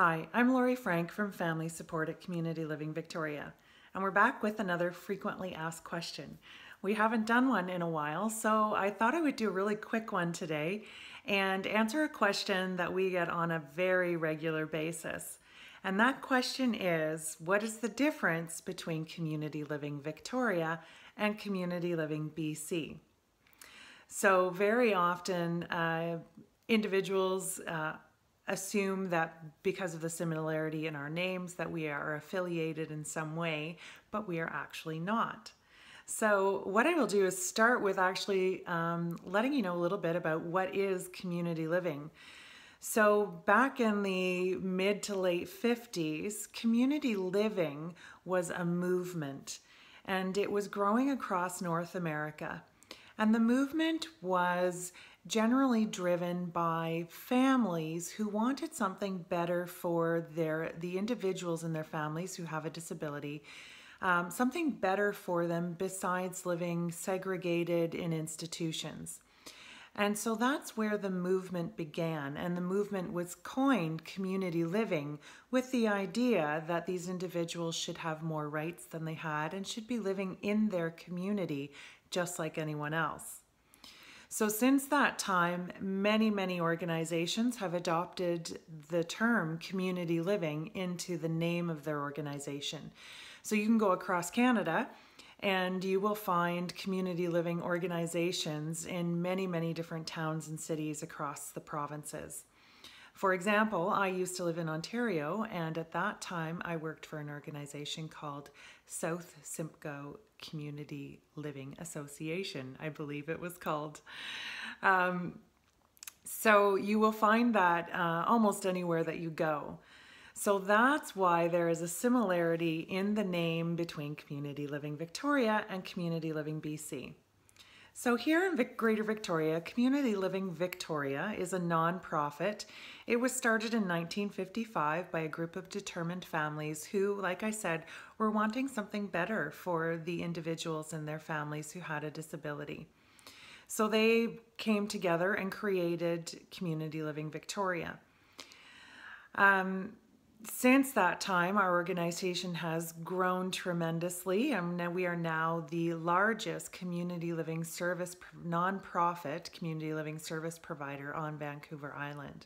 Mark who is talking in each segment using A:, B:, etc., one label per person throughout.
A: Hi, I'm Lori Frank from Family Support at Community Living Victoria, and we're back with another frequently asked question. We haven't done one in a while, so I thought I would do a really quick one today and answer a question that we get on a very regular basis. And that question is, what is the difference between Community Living Victoria and Community Living BC? So very often individuals assume that because of the similarity in our names that we are affiliated in some way, but we are actually not. So what I will do is start with actually letting you know a little bit about what is community living. So back in the mid to late 50s, community living was a movement, and it was growing across North America. And the movement was generally driven by families who wanted something better for the individuals in their families who have a disability, something better for them besides living segregated in institutions. And so that's where the movement began, and the movement was coined community living with the idea that these individuals should have more rights than they had and should be living in their community just like anyone else. So since that time, many organizations have adopted the term community living into the name of their organization. So you can go across Canada and you will find community living organizations in many different towns and cities across the provinces. For example, I used to live in Ontario, and at that time I worked for an organization called South Simcoe Community Living Association, I believe it was called. So you will find that almost anywhere that you go. So that's why there is a similarity in the name between Community Living Victoria and Community Living BC. So here in Greater Victoria, Community Living Victoria is a non-profit. It was started in 1955 by a group of determined families who, like I said, were wanting something better for the individuals and their families who had a disability. So they came together and created Community Living Victoria. Since that time, our organization has grown tremendously, and we are now the largest community living service, non-profit community living service provider on Vancouver Island.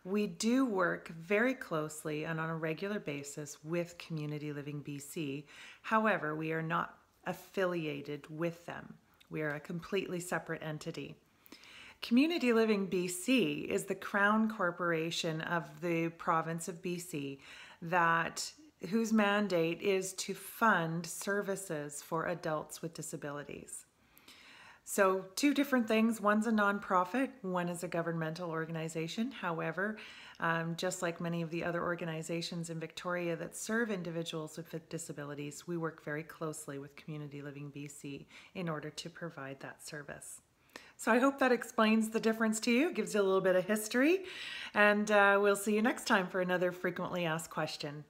A: We do work very closely and on a regular basis with Community Living BC. However, we are not affiliated with them. We are a completely separate entity. Community Living BC is the crown corporation of the province of BC whose mandate is to fund services for adults with disabilities. So two different things. One's a nonprofit, one is a governmental organization. However, just like many of the other organizations in Victoria that serve individuals with disabilities, we work very closely with Community Living BC in order to provide that service. So I hope that explains the difference to you, gives you a little bit of history, and we'll see you next time for another frequently asked question.